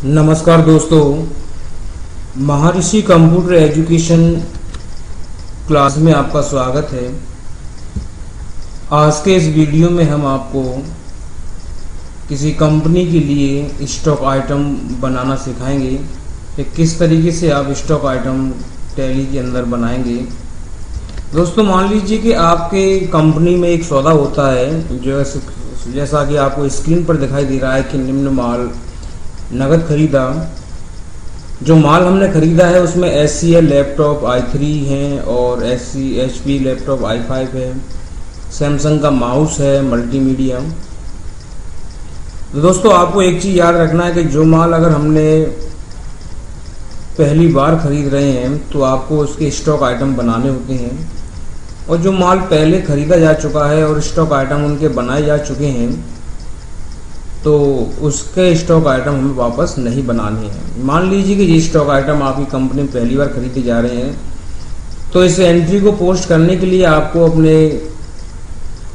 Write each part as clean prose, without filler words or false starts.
नमस्कार दोस्तों, महर्षि computer education class में आपका स्वागत है। आज के इस वीडियो में हम आपको किसी कंपनी के लिए स्टॉक आइटम बनाना सिखाएंगे कि किस तरीके से आप स्टॉक आइटम टैली के अंदर बनाएंगे। दोस्तों, मान लीजिए कि आपके कंपनी में एक सौदा होता है जो जैसा कि आपको स्क्रीन पर दिखाई दे रहा है कि निम्न माल नगद खरीदा। जो माल हमने खरीदा है उसमें SCL लैपटॉप i3 है और HP लैपटॉप i5 है, सैमसंग का माउस है मल्टीमीडिया। तो दोस्तों, आपको एक चीज़ याद रखना है कि जो माल अगर हमने पहली बार खरीद रहे हैं तो आपको उसके स्टॉक आइटम बनाने होते हैं, और जो माल पहले खरीदा जा चुका है और स्टॉक आइटम उनके बनाए जा चुके हैं तो उसके स्टॉक आइटम हमें वापस नहीं बनाने हैं। मान लीजिए कि ये स्टॉक आइटम आपकी कंपनी में पहली बार खरीदे जा रहे हैं, तो इस एंट्री को पोस्ट करने के लिए आपको अपने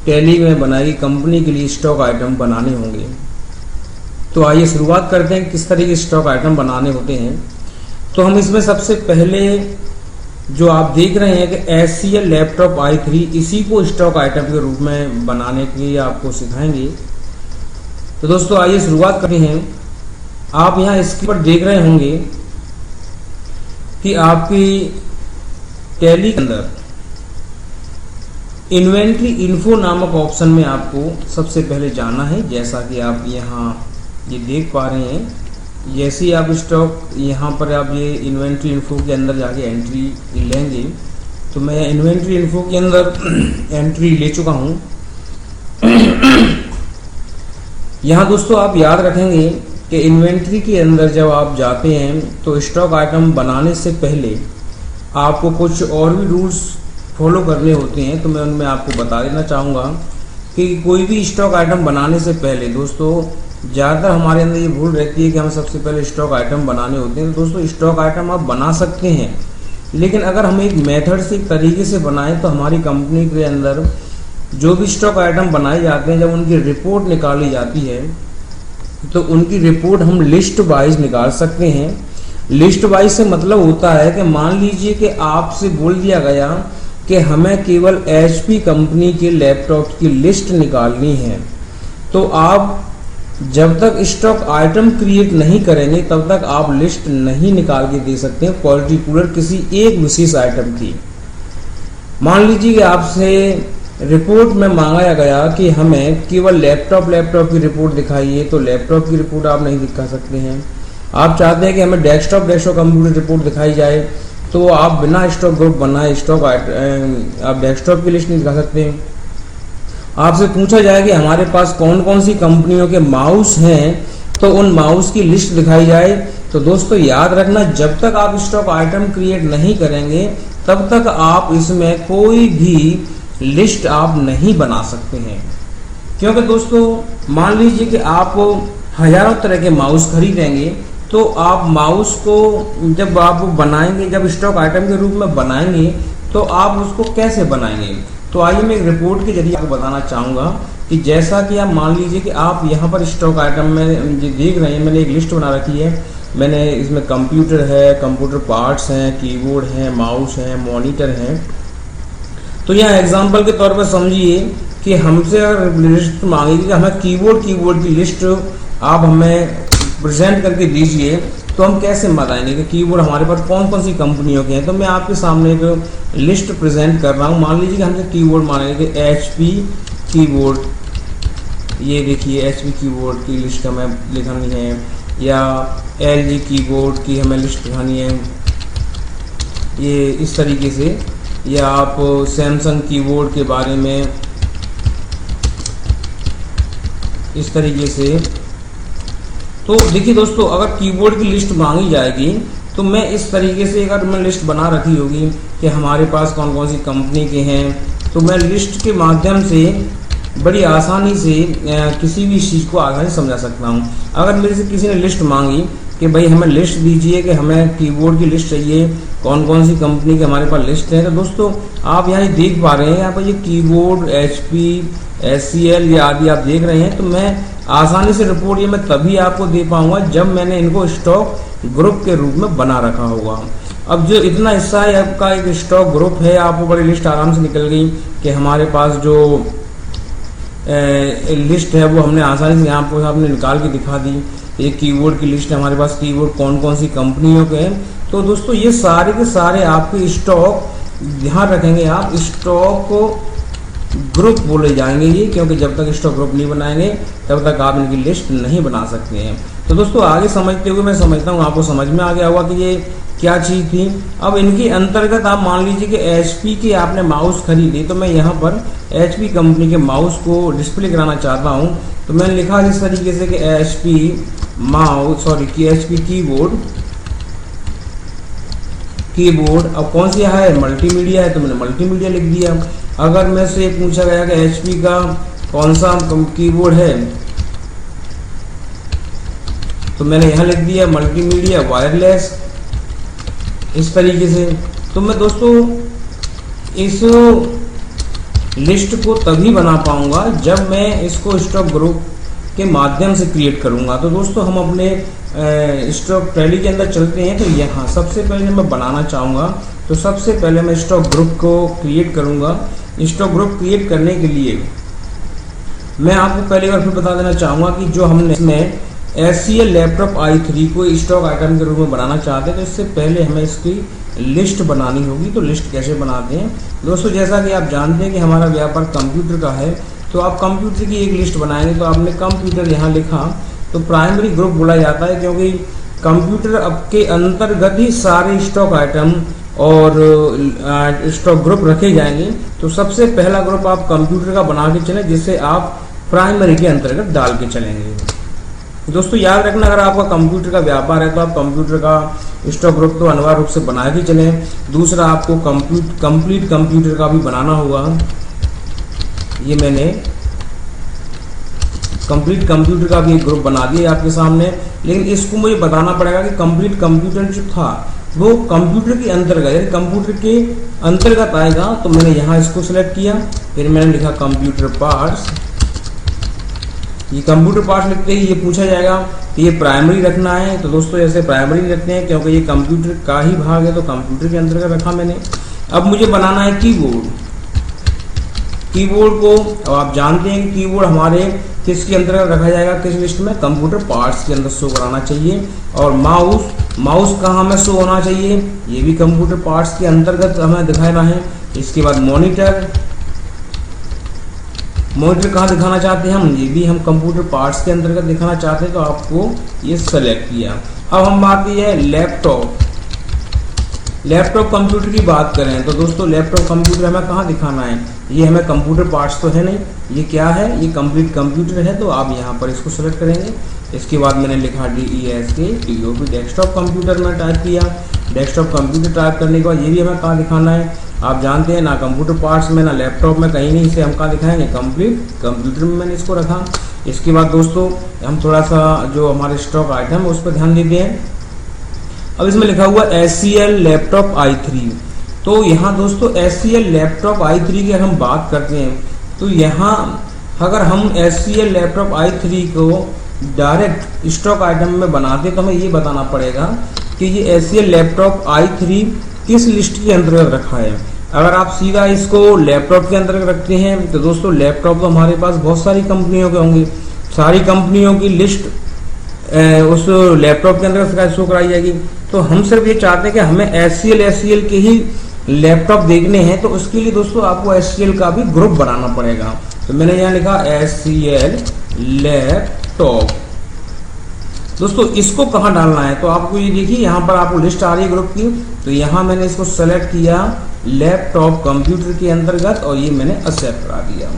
टैली में बनाई कंपनी के लिए स्टॉक आइटम बनाने होंगे। तो आइए शुरुआत करते हैं किस तरीके के स्टॉक आइटम बनाने होते हैं। तो हम इसमें सबसे पहले जो आप देख रहे हैं कि SCL लैपटॉप i3, इसी को स्टॉक आइटम के रूप में बनाने के लिए आपको सिखाएंगे। तो दोस्तों, आइए शुरुआत करते हैं। आप यहाँ स्क्रीन पर देख रहे होंगे कि आपकी टैली के अंदर इन्वेंट्री इन्फो नामक ऑप्शन में आपको सबसे पहले जाना है। जैसा कि आप यहाँ ये देख पा रहे हैं, जैसे ही आप स्टॉक यहाँ पर आप ये इन्वेंट्री इन्फो के अंदर जाके एंट्री लेंगे, तो मैं इन्वेंट्री इन्फो के अंदर एंट्री ले चुका हूँ। यहाँ दोस्तों आप याद रखेंगे कि इन्वेंट्री के अंदर जब आप जाते हैं तो स्टॉक आइटम बनाने से पहले आपको कुछ और भी रूल्स फॉलो करने होते हैं। तो मैं उनमें आपको बता देना चाहूँगा कि कोई भी स्टॉक आइटम बनाने से पहले दोस्तों ज़्यादातर हमारे अंदर ये भूल रहती है कि हमें सबसे पहले स्टॉक आइटम बनाने होते हैं। तो दोस्तों, स्टॉक आइटम आप बना सकते हैं, लेकिन अगर हम एक मेथड से, एक तरीके से बनाएं तो हमारी कंपनी के अंदर जो भी स्टॉक आइटम बनाए जाते हैं, जब उनकी रिपोर्ट निकाली जाती है तो उनकी रिपोर्ट हम लिस्ट वाइज निकाल सकते हैं। लिस्ट वाइज से मतलब होता है कि मान लीजिए कि आपसे बोल दिया गया कि हमें केवल HP कंपनी के लैपटॉप की लिस्ट निकालनी है, तो आप जब तक स्टॉक आइटम क्रिएट नहीं करेंगे तब तक आप लिस्ट नहीं निकाल के दे सकते हैं पर्टिकुलर किसी एक विशेष आइटम की। मान लीजिए कि आपसे रिपोर्ट में मांगा गया कि हमें केवल लैपटॉप की रिपोर्ट दिखाइए, तो लैपटॉप की रिपोर्ट आप नहीं दिखा सकते हैं। आप चाहते हैं कि हमें डेस्कटॉप कंप्यूटर रिपोर्ट दिखाई जाए, तो आप बिना स्टॉक ग्रुप बनाए आप डेस्कटॉप की लिस्ट नहीं दिखा सकते हैं। आपसे पूछा जाए कि हमारे पास कौन कौन सी कंपनियों के माउस हैं, तो उन माउस की लिस्ट दिखाई जाए। तो दोस्तों याद रखना, जब तक आप स्टॉक आइटम क्रिएट नहीं करेंगे तब तक आप इसमें कोई भी लिस्ट आप नहीं बना सकते हैं। क्योंकि दोस्तों मान लीजिए कि आप हजारों तरह के माउस खरीदेंगे, तो आप माउस को जब आप बनाएंगे, जब स्टॉक आइटम के रूप में बनाएंगे, तो आप उसको कैसे बनाएंगे। तो आइए मैं एक रिपोर्ट के जरिए आपको बताना चाहूँगा कि जैसा कि आप मान लीजिए कि आप यहाँ पर स्टॉक आइटम में देख रहे हैं, मैंने एक लिस्ट बना रखी है। मैंने इसमें कंप्यूटर है, कंप्यूटर पार्ट्स हैं, कीबोर्ड हैं, माउस हैं, मॉनिटर हैं। तो यहाँ एग्जांपल के तौर पर समझिए कि हमसे अगर लिस्ट मांगेगी कि हमें कीबोर्ड की लिस्ट आप हमें प्रेजेंट करके दीजिए, तो हम कैसे बताएंगे कि कीबोर्ड हमारे पास कौन कौन सी कंपनियों के हैं। तो मैं आपके सामने एक लिस्ट प्रेजेंट कर रहा हूँ। मान लीजिए कि हमसे कीबोर्ड मांगेंगे कि HP कीबोर्ड, ये देखिए HP कीबोर्ड की लिस्ट हमें लिखानी है, या LG कीबोर्ड की हमें लिस्ट लिखानी है, ये इस तरीके से, या आप सैमसंग कीबोर्ड के बारे में इस तरीके से। तो देखिए दोस्तों, अगर कीबोर्ड की लिस्ट मांगी जाएगी तो मैं इस तरीके से, अगर मैं लिस्ट बना रखी होगी कि हमारे पास कौन कौन सी कंपनी के हैं, तो मैं लिस्ट के माध्यम से बड़ी आसानी से किसी भी चीज़ को आसानी से समझा सकता हूँ। अगर मेरे से किसी ने लिस्ट मांगी कि भाई हमें लिस्ट दीजिए कि हमें कीबोर्ड की लिस्ट चाहिए, कौन कौन सी कंपनी के हमारे पास लिस्ट है, तो दोस्तों आप यहाँ देख पा रहे हैं, यहाँ पर ये कीबोर्ड HP, SCL या आदि आप देख रहे हैं। तो मैं आसानी से रिपोर्ट ये मैं तभी आपको दे पाऊंगा जब मैंने इनको स्टॉक ग्रुप के रूप में बना रखा होगा। अब जो इतना हिस्सा है आपका एक स्टॉक ग्रुप है, आपको बड़ी लिस्ट आराम से निकल गई कि हमारे पास जो लिस्ट है वो हमने आसानी से यहाँ पर आपने निकाल के दिखा दी। एक कीबोर्ड की लिस्ट है हमारे पास, कीबोर्ड कौन कौन सी कंपनियों के हैं। तो दोस्तों ये सारे के सारे आपके स्टॉक, ध्यान रखेंगे आप, स्टॉक ग्रुप बोले जाएंगे ये, क्योंकि जब तक स्टॉक ग्रुप नहीं बनाएंगे तब तक आप इनकी लिस्ट नहीं बना सकते हैं। तो दोस्तों आगे समझते हुए मैं समझता हूँ आपको समझ में आ गया होगा कि ये क्या चीज़ थी। अब इनके अंतर्गत आप मान लीजिए कि HP के आपने माउस खरीदे, तो मैं यहाँ पर HP कंपनी के माउस को डिस्प्ले कराना चाहता हूँ। तो मैंने लिखा इस तरीके से कि HP कीबोर्ड। अब कौन सी है, मल्टीमीडिया है, तो मैंने मल्टीमीडिया लिख दिया। अगर मैं से पूछा गया कि HP का कौन सा कीबोर्ड है, तो मैंने यहाँ लिख दिया मल्टीमीडिया वायरलेस, इस तरीके से। तो मैं दोस्तों इस लिस्ट को तभी बना पाऊंगा जब मैं इसको स्टॉक ग्रुप के माध्यम से क्रिएट करूंगा। तो दोस्तों हम अपने स्टॉक टैली के अंदर चलते हैं। तो यहाँ सबसे पहले मैं बनाना चाहूँगा, तो सबसे पहले मैं स्टॉक ग्रुप को क्रिएट करूँगा। स्टॉक ग्रुप क्रिएट करने के लिए मैं आपको पहली बार फिर बता देना चाहूँगा कि जो हमने इसमें SCL लैपटॉप i3 को स्टॉक आइटम के रूप में बनाना चाहते हैं, तो इससे पहले हमें इसकी लिस्ट बनानी होगी। तो लिस्ट कैसे बनाते हैं दोस्तों, जैसा कि आप जानते हैं कि हमारा व्यापार कंप्यूटर का है, तो आप कंप्यूटर की एक लिस्ट बनाएंगे। तो आपने कंप्यूटर यहाँ लिखा, तो प्राइमरी ग्रुप बोला जाता है, क्योंकि कंप्यूटर अब के अंतर्गत ही सारे स्टॉक आइटम और स्टॉक ग्रुप रखे जाएंगे। तो सबसे पहला ग्रुप आप कंप्यूटर का बना के चलें, जिससे आप प्राइमरी के अंतर्गत डाल के चलेंगे। दोस्तों याद रखना, अगर आपका कंप्यूटर का व्यापार है तो आप कंप्यूटर का स्टॉक ग्रुप तो अनिवार्य रूप से बना के चलें। दूसरा आपको कंप्लीट कंप्यूटर का भी बनाना होगा। ये मैंने कंप्लीट कंप्यूटर का भी एक ग्रुप बना दिया आपके सामने, लेकिन इसको मुझे बताना पड़ेगा कि कंप्लीट कंप्यूटर जो था वो कंप्यूटर के अंतर्गत, यानी कंप्यूटर के अंतर्गत आएगा। तो मैंने यहाँ इसको सिलेक्ट किया, फिर मैंने लिखा कंप्यूटर पार्ट्स। ये कंप्यूटर पार्ट्स लिखते ही ये पूछा जाएगा कि ये प्राइमरी रखना है। तो दोस्तों ऐसे प्राइमरी रखते हैं क्योंकि ये कंप्यूटर का ही भाग है, तो कंप्यूटर के अंतर्गत रखा मैंने। अब मुझे बनाना है कीबोर्ड को। अब आप जानते हैं कि कीबोर्ड हमारे किसके अंतर्गत रखा जाएगा, किस लिस्ट में, कंप्यूटर पार्ट्स के अंदर शो कराना चाहिए। और माउस कहाँ में शो होना चाहिए, ये भी कंप्यूटर पार्ट्स के अंतर्गत हमें दिखाना है। इसके बाद मॉनिटर कहाँ दिखाना चाहते हैं हम, ये भी हम कंप्यूटर पार्ट्स के अंतर्गत दिखाना चाहते हैं, तो आपको ये सेलेक्ट किया। अब हम बात की है लैपटॉप कंप्यूटर की बात करें, तो दोस्तों लैपटॉप कंप्यूटर हमें कहाँ दिखाना है, ये हमें कंप्यूटर पार्ट्स तो है नहीं, ये क्या है, ये कंप्लीट कंप्यूटर है। तो आप यहाँ पर इसको सेलेक्ट करेंगे। इसके बाद मैंने लिखा DESK डेस्कटॉप कंप्यूटर में टाइप किया। डेस्कटॉप कंप्यूटर टाइप करने के बाद ये भी हमें कहाँ दिखाना है, आप जानते हैं ना कंप्यूटर पार्ट्स में ना लैपटॉप में, कहीं नहीं, इसे हम कहाँ दिखाएंगे, कंप्लीट कंप्यूटर में मैंने इसको रखा। इसके बाद दोस्तों हम थोड़ा सा जो हमारे स्टॉक आइटम है उस पर ध्यान देते हैं। अब इसमें लिखा हुआ SCL लैपटॉप i3। तो यहाँ दोस्तों SCL लैपटॉप i3 की अगर हम बात करते हैं, तो यहाँ अगर हम SCL लैपटॉप i3 को डायरेक्ट स्टॉक आइटम में बनाते, तो हमें ये बताना पड़ेगा कि ये SCL लैपटॉप i3 किस लिस्ट के अंतर्गत रखा है। अगर आप सीधा इसको लैपटॉप के अंतर्गत रखते हैं, तो दोस्तों लैपटॉप तो हमारे पास बहुत सारी कंपनियों के होंगे, सारी कंपनियों की लिस्ट उस लैपटॉप के अंदर शो कराई जाएगी। तो हम सिर्फ ये चाहते हैं कि हमें SCL के ही लैपटॉप देखने हैं, तो उसके लिए दोस्तों आपको SCL का भी ग्रुप बनाना पड़ेगा। तो मैंने यहाँ लिखा SCL लैपटॉप। दोस्तों इसको कहाँ डालना है, तो आपको ये देखिए यहाँ पर आपको लिस्ट आ रही है ग्रुप की। तो यहाँ मैंने इसको सेलेक्ट किया लैपटॉप कंप्यूटर के अंतर्गत, और ये मैंने एक्सेप्ट करा दिया।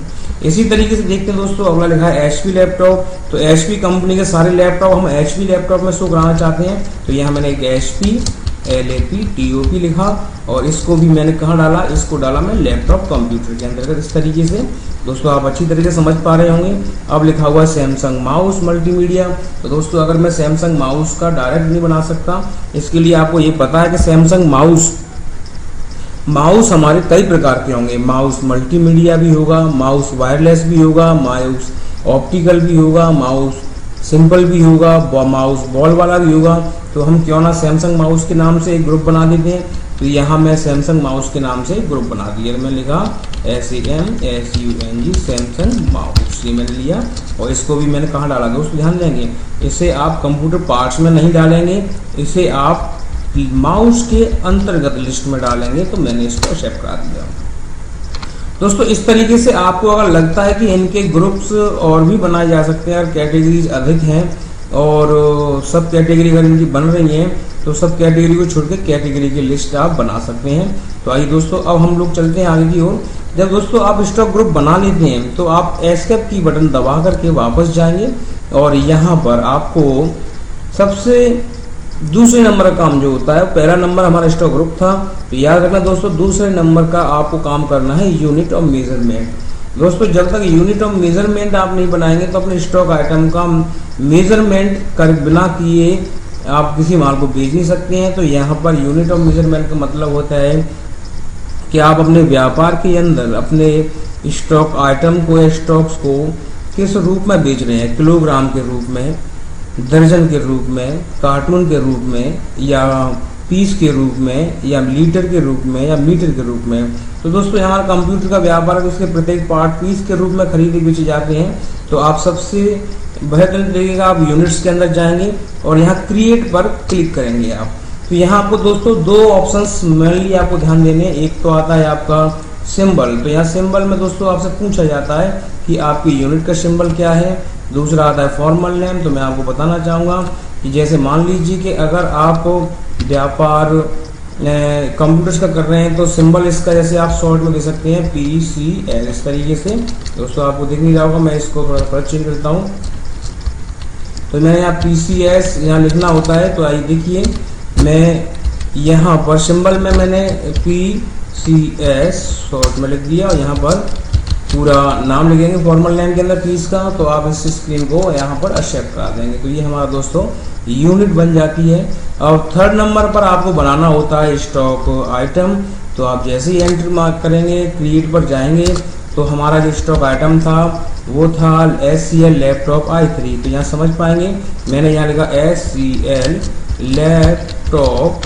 इसी तरीके से देखते हैं दोस्तों, अगला लिखा है HP लैपटॉप। तो HP कंपनी के सारे लैपटॉप हम HP लैपटॉप में शो कराना चाहते हैं, तो यहाँ मैंने एक HP LAPTOP लिखा और इसको भी मैंने कहाँ डाला, इसको डाला मैं लैपटॉप कंप्यूटर के अंतर्गत। इस तरीके से दोस्तों आप अच्छी तरीके से समझ पा रहे होंगे। अब लिखा हुआ है सैमसंग माउस मल्टीमीडिया। तो दोस्तों अगर मैं सैमसंग माउस का डायरेक्ट नहीं बना सकता, इसके लिए आपको ये पता है कि सैमसंग माउस हमारे कई प्रकार के होंगे। माउस मल्टीमीडिया भी होगा, माउस वायरलेस भी होगा, माउस ऑप्टिकल भी होगा, माउस सिंपल भी होगा, माउस बॉल वाला भी होगा। तो हम क्यों ना सैमसंग माउस के नाम से एक ग्रुप बना देते हैं। तो यहाँ मैं सैमसंग माउस के नाम से ग्रुप बना दिया। मैं लिखा SAMSUNG सैमसंग माउस, ये मैंने लिया। और इसको भी मैंने कहाँ डाला दोस्तों, ध्यान देंगे, इसे आप कंप्यूटर पार्ट्स में नहीं डालेंगे, इसे आप माउस के अंतर्गत लिस्ट में डालेंगे। तो मैंने इसको एक्सेप्ट करा दिया। दोस्तों इस तरीके से आपको अगर लगता है कि इनके ग्रुप्स और भी बनाए जा सकते हैं और कैटेगरीज अधिक हैं और सब कैटेगरी अगर इनकी बन रही हैं तो सब कैटेगरी को छोड़ के कैटेगरी की लिस्ट आप बना सकते हैं। तो आइए दोस्तों अब हम लोग चलते हैं आगे की ओर। जब दोस्तों आप स्टॉक ग्रुप बना लेते हैं तो आप एस्केप की बटन दबा करके वापस जाएंगे और यहाँ पर आपको सबसे दूसरे नंबर का काम जो होता है, पहला नंबर हमारा स्टॉक ग्रुप था, तो याद रखना दोस्तों दूसरे नंबर का आपको काम करना है यूनिट ऑफ मेजरमेंट। दोस्तों जब तक यूनिट ऑफ मेजरमेंट आप नहीं बनाएंगे तो अपने स्टॉक आइटम का मेजरमेंट कर बिना किए आप किसी माल को बेच नहीं सकते हैं। तो यहाँ पर यूनिट ऑफ मेजरमेंट का मतलब होता है कि आप अपने व्यापार के अंदर अपने स्टॉक आइटम को या स्टॉक्स को किस रूप में बेच रहे हैं, किलोग्राम के रूप में, दर्जन के रूप में, कार्टून के रूप में, या पीस के रूप में, या लीटर के रूप में, या मीटर के रूप में। तो दोस्तों हमारा कंप्यूटर का व्यापार है, उसके प्रत्येक पार्ट पीस के रूप में खरीदे बेचे जाते हैं। तो आप सबसे बेहतर तरीके का आप यूनिट्स के अंदर जाएंगे और यहाँ क्रिएट पर क्लिक करेंगे आप। तो यहाँ आपको दोस्तों दो ऑप्शंस मेनली आपको ध्यान देने, एक तो आता है आपका सिंबल। तो यहाँ सिंबल में दोस्तों आपसे पूछा जाता है कि आपकी यूनिट का सिंबल क्या है। दूसरा आता है फॉर्मल नेम। तो मैं आपको बताना चाहूँगा कि जैसे मान लीजिए कि अगर आप व्यापार कंप्यूटर्स का कर रहे हैं तो सिंबल इसका जैसे आप शॉर्ट में दे सकते हैं PCL, इस तरीके से। दोस्तों आपको दिख नहीं रहा होगा, मैं इसको थोड़ा सा चेंज करता हूँ। तो मैंने यहाँ PCS यहाँ लिखना होता है। तो आइए देखिए, मैं यहाँ पर सिंबल में मैंने PCS शॉर्ट में लिख दिया और यहाँ पर पूरा नाम लिखेंगे फॉर्मल नेम के अंदर पीस का। तो आप इस स्क्रीन को यहाँ पर एक्सेप्ट करा देंगे। तो ये हमारा दोस्तों यूनिट बन जाती है। और थर्ड नंबर पर आपको बनाना होता है स्टॉक आइटम। तो आप जैसे ही एंटर मार्क करेंगे, क्रिएट पर जाएंगे, तो हमारा जो स्टॉक आइटम था वो था SCL लैपटॉप i3। तो यहाँ समझ पाएंगे, मैंने यहाँ लिखा SCL लैपटॉप,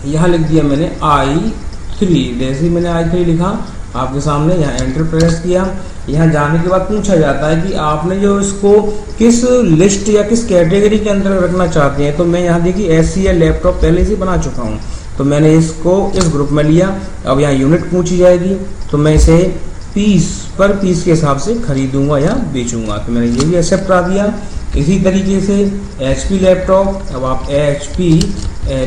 यहाँ लिख दिया मैंने i3। जैसे ही मैंने i3 लिखा आपके सामने, यहाँ एंटर प्रेस किया। यहाँ जाने के बाद पूछा जाता है कि आपने जो इसको किस लिस्ट या किस कैटेगरी के अंदर रखना चाहते हैं। तो मैं यहाँ देखिए SCL लैपटॉप पहले से बना चुका हूँ, तो मैंने इसको इस ग्रुप में लिया। अब यहाँ यूनिट पूछी जाएगी तो मैं इसे पीस पर पीस के हिसाब से खरीदूंगा या बेचूंगा। तो मैंने ये भी एक्सेप्ट करा दिया। इसी तरीके से HP लैपटॉप, अब आप HP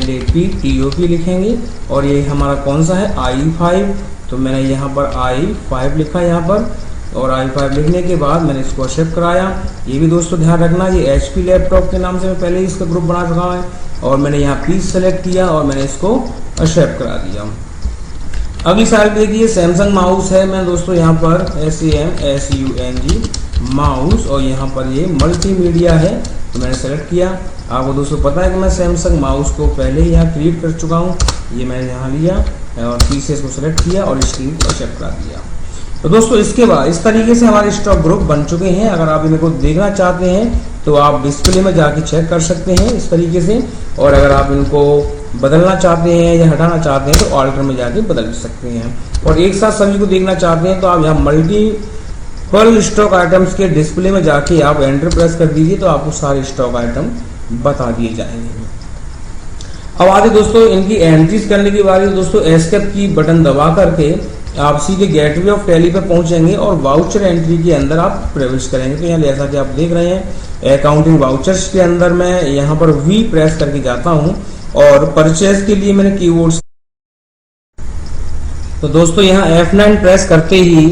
LAPTOP लिखेंगे और ये हमारा कौन सा है i5। तो मैंने यहाँ पर i5 लिखा यहाँ पर, और i5 लिखने के बाद मैंने इसको एक्सेप्ट कराया। ये भी दोस्तों ध्यान रखना, ये HP लैपटॉप के नाम से मैं पहले ही इसका ग्रुप बना चुका है और मैंने यहाँ पीस सेलेक्ट किया और मैंने इसको एक्सेप्ट करा दिया। अगली साइड देखिए सैमसंग माउस है। मैं दोस्तों यहाँ पर SAMSUNG माउस और यहाँ पर ये मल्टीमीडिया है, तो मैंने सेलेक्ट किया। आपको दोस्तों पता है कि मैं सैमसंग माउस को पहले ही यहाँ क्रिएट कर चुका हूँ। ये मैंने यहाँ लिया और पीसेस को सेलेक्ट किया और इसकी एक्सेप्ट करा दिया। तो दोस्तों इसके बाद इस तरीके से हमारे स्टॉक ग्रुप बन चुके हैं। अगर आप इनको देखना चाहते हैं तो आप डिस्प्ले में जाके चेक कर सकते हैं इस तरीके से, और अगर आप इनको बदलना चाहते हैं या हटाना चाहते हैं तो ऑल्टर में जाके बदल सकते हैं। और एक साथ सभी को देखना चाहते हैं तो आप यहाँ मल्टीपल स्टॉक आइटम्स के डिस्प्ले में जाके आप एंटर प्रेस कर दीजिए, तो आपको सारे स्टॉक आइटम बता दिए जाएंगे। अब आगे दोस्तों इनकी एंट्रीज करने की बारी। दोस्तों एस्केप की बटन दबा करके आप सीधे गेटवे ऑफ टैली पे पहुंचेंगे और वाउचर एंट्री के अंदर आप प्रवेश करेंगे। तो यहाँ जैसा कि आप देख रहे हैं अकाउंटिंग वाउचर्स के अंदर मैं यहाँ पर V प्रेस करके जाता हूँ और परचेज के लिए मैंने कीबोर्ड। तो दोस्तों यहाँ F9 प्रेस करते ही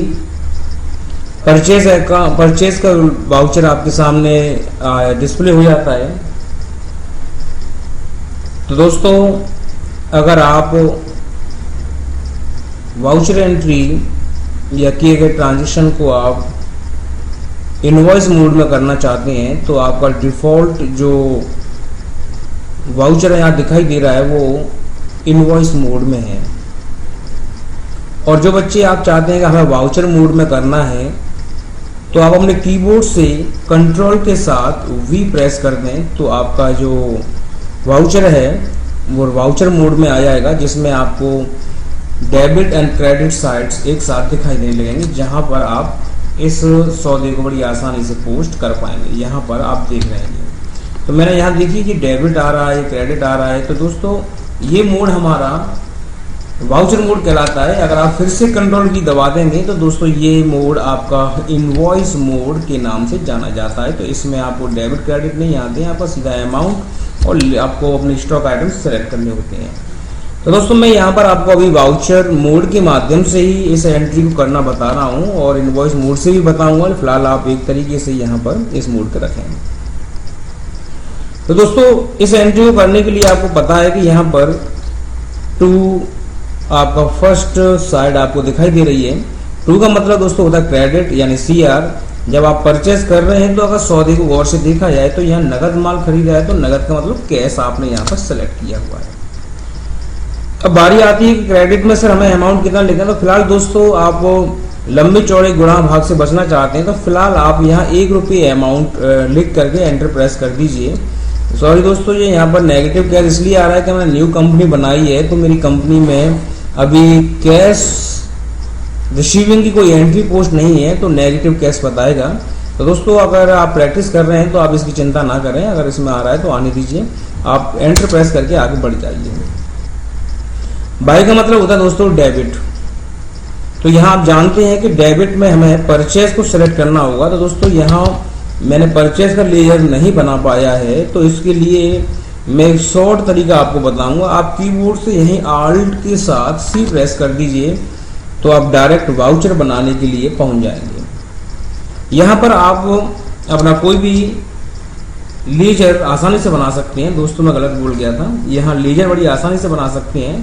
परचेज का वाउचर आपके सामने डिस्प्ले हो जाता है। तो दोस्तों अगर आप वाउचर एंट्री या किए गए ट्रांजेक्शन को आप इनवॉइस मोड में करना चाहते हैं तो आपका डिफ़ॉल्ट जो वाउचर यहाँ दिखाई दे रहा है वो इनवॉइस मोड में है। और जो बच्चे आप चाहते हैं कि हमें वाउचर मोड में करना है तो आप अपने कीबोर्ड से कंट्रोल के साथ वी प्रेस कर दें तो आपका जो वाउचर है वो वाउचर मोड में आ जाएगा, जिसमें आपको डेबिट एंड क्रेडिट साइट्स एक साथ दिखाई देने लगेंगे, जहां पर आप इस सौदे को बड़ी आसानी से पोस्ट कर पाएंगे। यहाँ पर आप देख रहे हैं तो मैंने यहाँ देखिए कि डेबिट आ रहा है, क्रेडिट आ रहा है। तो दोस्तों ये मोड हमारा वाउचर मोड कहलाता है। अगर आप फिर से कंट्रोल की दबा देंगे तो दोस्तों ये मोड आपका इनवॉइस मोड के नाम से जाना जाता है। तो इसमें आपको डेबिट क्रेडिट नहीं आते हैं, यहाँ पर सीधा अमाउंट और आपको अपने स्टॉक आइटम सेलेक्ट करने होते हैं। तो दोस्तों मैं यहाँ पर आपको अभी वाउचर मोड के माध्यम से ही इस एंट्री को करना बता रहा हूँ और इनवॉइस मोड से भी बताऊँगा। फिलहाल आप एक तरीके से यहाँ पर इस मोड पर रखें। तो दोस्तों इस एंट्री को करने के लिए आपको पता है कि यहाँ पर टू आपका फर्स्ट साइड आपको दिखाई दे रही है। टू का मतलब दोस्तों होता है क्रेडिट यानी सीआर। जब आप परचेज कर रहे हैं तो अगर सौदे को गौर से देखा जाए तो यहाँ नगद माल खरीदा है तो नगद का मतलब कैश आपने यहाँ पर सेलेक्ट किया हुआ है। अब बारी आती है कि क्रेडिट में सर हमें अमाउंट कितना लिखना है। तो फिलहाल दोस्तों आप लंबे चौड़े गुणा भाग से बचना चाहते हैं तो फिलहाल आप यहाँ ₹1 अमाउंट लिख करके एंटर प्रेस कर दीजिए। सॉरी दोस्तों ये यहाँ पर नेगेटिव कैश इसलिए आ रहा है कि मैंने न्यू कंपनी बनाई है तो मेरी कंपनी में अभी कैश रिसीविंग की कोई एंट्री पोस्ट नहीं है तो नेगेटिव कैश बताएगा। तो दोस्तों अगर आप प्रैक्टिस कर रहे हैं तो आप इसकी चिंता ना करें, अगर इसमें आ रहा है तो आने दीजिए, आप एंटर प्रेस करके आगे बढ़ जाइए। बाई का मतलब होता है दोस्तों डेबिट। तो यहाँ आप जानते हैं कि डेबिट में हमें परचेज को सिलेक्ट करना होगा। तो दोस्तों यहाँ मैंने परचेज का लेयर नहीं बना पाया है तो इसके लिए मैं एक शॉर्ट तरीका आपको बताऊंगा। आप कीबोर्ड से यहीं आल्ट के साथ सी प्रेस कर दीजिए तो आप डायरेक्ट वाउचर बनाने के लिए पहुंच जाएंगे। यहाँ पर आप अपना कोई भी लेजर आसानी से बना सकते हैं। दोस्तों मैं गलत बोल गया था, यहाँ लेजर बड़ी आसानी से बना सकते हैं।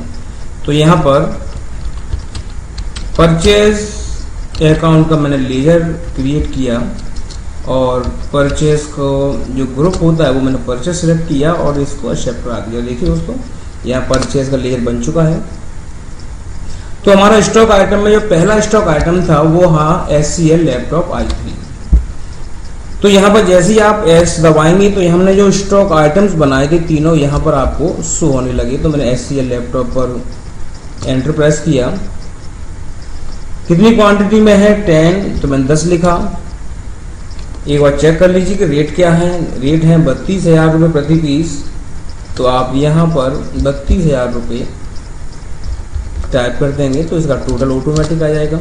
तो यहाँ पर परचेज अकाउंट का मैंने लेजर क्रिएट किया और परचेज को जो ग्रुप होता है वो मैंने परचेज सेलेक्ट किया और इसको एक्सेप्ट करा दिया। देखिए दोस्तों यहाँ परचेज का लेयर बन चुका है। तो हमारा स्टॉक आइटम में जो पहला स्टॉक आइटम था वो हाँ SCL लैपटॉप i3। तो यहाँ पर जैसे ही आप S दबाएंगे तो हमने जो स्टॉक आइटम्स बनाए थे तीनों यहाँ पर आपको शो होने लगे। तो मैंने SCL लैपटॉप पर एंटर प्रेस किया। कितनी क्वांटिटी में है 10 तो मैंने 10 लिखा। एक बार चेक कर लीजिए कि रेट क्या है। रेट है 32,000 रुपये प्रति पीस। तो आप यहाँ पर 32,000 रुपये टाइप कर देंगे तो इसका टोटल ऑटोमेटिक आ जाएगा।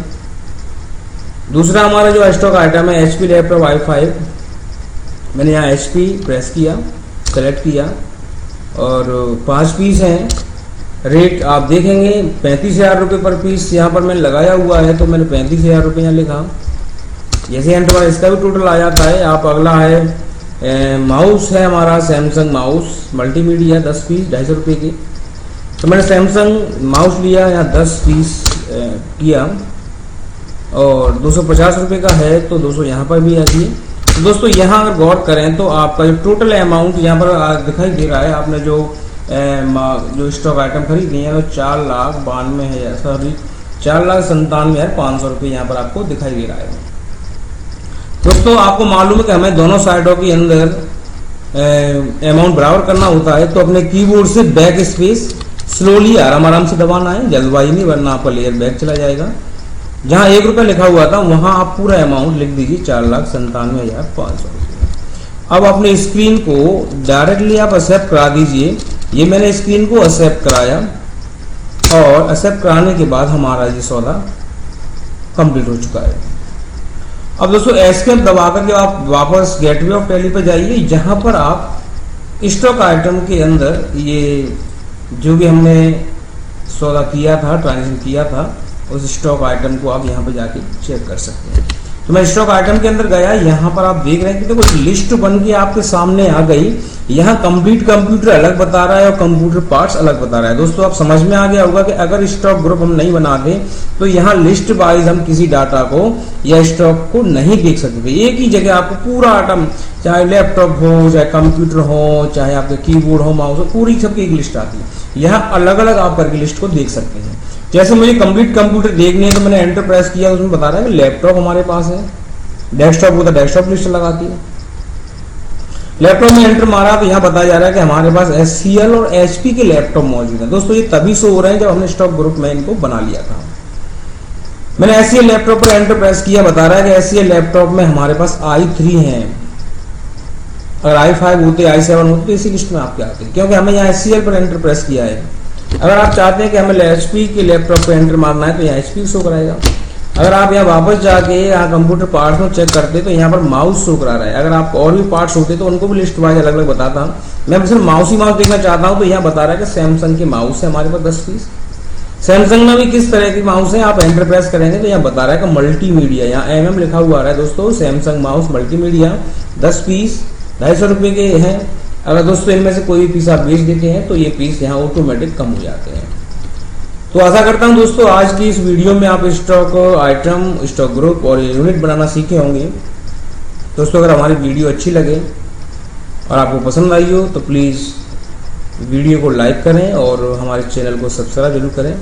दूसरा हमारा जो स्टॉक आइटम है HP लैपटॉप i5। मैंने यहाँ HP प्रेस किया, सेलेक्ट किया और 5 पीस हैं। रेट आप देखेंगे 35,000 रुपये पर पीस यहाँ पर मैंने लगाया हुआ है तो मैंने 35,000 रुपये यहाँ लिखा। जैसे एंटर पर इसका भी टोटल आ जाता है। आप अगला है माउस है हमारा सैमसंग माउस मल्टीमीडिया 10 पीस 250 रुपये की। तो मैंने सैमसंग माउस लिया, यहाँ 10 पीस किया और 250 रुपये का है तो 200 यहाँ पर भी आती है। तो दोस्तों यहाँ अगर गौर करें तो आपका जो टोटल अमाउंट यहाँ पर दिखाई दे रहा है। आपने जो स्टॉक आइटम खरीदी है तो 4,92,000 सॉरी 4,97,500 रुपये यहाँ पर आपको दिखाई दे रहा है। दोस्तों आपको मालूम है कि हमें दोनों साइडों के अंदर अमाउंट बराबर करना होता है तो अपने कीबोर्ड से बैक स्पेस स्लोली आराम से दबाना है, जल्दबाजी नहीं, वरना आपका लेयर बैक चला जाएगा। जहाँ ₹1 लिखा हुआ था वहाँ आप पूरा अमाउंट लिख दीजिए 4,97,500 रुपये। अब अपने स्क्रीन को डायरेक्टली आप एक्सेप्ट करा दीजिए। ये मैंने स्क्रीन को एक्सेप्ट कराया और एक्सेप्ट कराने के बाद हमारा ये सौदा कंप्लीट हो चुका है। अब दोस्तों एस्केप दबा करके आप वापस गेटवे ऑफ टैली पर जाइए, जहां पर आप स्टॉक आइटम के अंदर ये जो भी हमने सौदा किया था, ट्रांजेक्शन किया था, उस स्टॉक आइटम को आप यहां पर जाके चेक कर सकते हैं। तो मैं स्टॉक आइटम के अंदर गया, यहाँ पर आप देख रहे हैं कि देखो लिस्ट बन के आपके सामने आ गई। यहाँ कंप्लीट कंप्यूटर अलग बता रहा है और कंप्यूटर पार्ट्स अलग बता रहा है। दोस्तों आप समझ में आ गया होगा कि अगर स्टॉक ग्रुप हम नहीं बनाते तो यहाँ लिस्ट वाइज हम किसी डाटा को या स्टॉक को नहीं देख सकते। एक ही जगह आपको पूरा आइटम, चाहे लैपटॉप हो, चाहे कंप्यूटर हो, चाहे आपके कीबोर्ड हो, माउस हो, पूरी सबकी एक लिस्ट आती है। यहाँ अलग अलग आप करके लिस्ट को देख सकते हैं। जैसे मुझे कंप्लीट कंप्यूटर देखनी है तो मैंने एंटर प्रेस किया, उसमें बता रहा है कि लैपटॉप हमारे पास है, डेस्कटॉप होता है डेस्कटॉप लिस्ट लगाती है। लैपटॉप में एंटर मारा तो यहाँ बताया जा रहा है कि हमारे पास HCL और HP के लैपटॉप मौजूद हैं। दोस्तों ये तभी शो हो रहे हैं जब हमने स्टॉक ग्रुप में इनको बना लिया था। मैंने HCL लैपटॉप पर एंटर प्रेस किया, बता रहा है कि HCL लैपटॉप में हमारे पास i3 है, अगर i5 होते, i7 होते तो इसी लिस्ट में आपके आते, क्योंकि हमें यहाँ HCL पर एंटर प्रेस किया है। अगर आप चाहते हैं कि हमें HP के लैपटॉप पे एंटर मारना है तो यहाँ HP शो कराएगा। अगर आप यहाँ वापस जाके यहाँ कंप्यूटर पार्ट्स में चेक करते तो यहाँ पर माउस शो करा रहा है। अगर आप और भी पार्ट्स होते तो उनको भी लिस्ट वाइज अलग अलग बताता। मैं सिर्फ माउस ही माउस देखना चाहता हूँ तो यहाँ बता रहा है कि सैमसंग के माउस है हमारे पास 10 पीस। सैमसंग में भी किस तरह की माउस है आप एंटर प्रेस करेंगे तो यहाँ बता रहा है कि मल्टीमीडिया, यहाँ MM लिखा हुआ आ रहा है दोस्तों। सैमसंग माउस मल्टीमीडिया 10 पीस 250 रुपये के हैं। अगर दोस्तों इनमें से कोई भी पीस आप बेच देते हैं तो ये पीस यहाँ ऑटोमेटिक कम हो जाते हैं। तो आशा करता हूं दोस्तों आज की इस वीडियो में आप स्टॉक आइटम, स्टॉक ग्रुप और यूनिट बनाना सीखे होंगे। दोस्तों अगर हमारी वीडियो अच्छी लगे और आपको पसंद आई हो तो प्लीज़ वीडियो को लाइक करें और हमारे चैनल को सब्सक्राइब जरूर करें।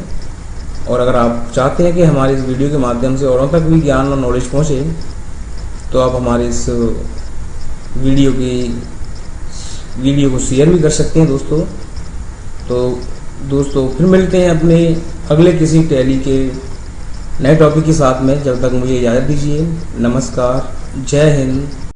और अगर आप चाहते हैं कि हमारे इस वीडियो के माध्यम से औरों तक भी ज्ञान और नॉलेज पहुँचे तो आप हमारे इस वीडियो को शेयर भी कर सकते हैं दोस्तों। तो दोस्तों फिर मिलते हैं अपने अगले किसी टैली के नए टॉपिक के साथ में। जब तक मुझे इजाज़त दीजिए। नमस्कार, जय हिंद।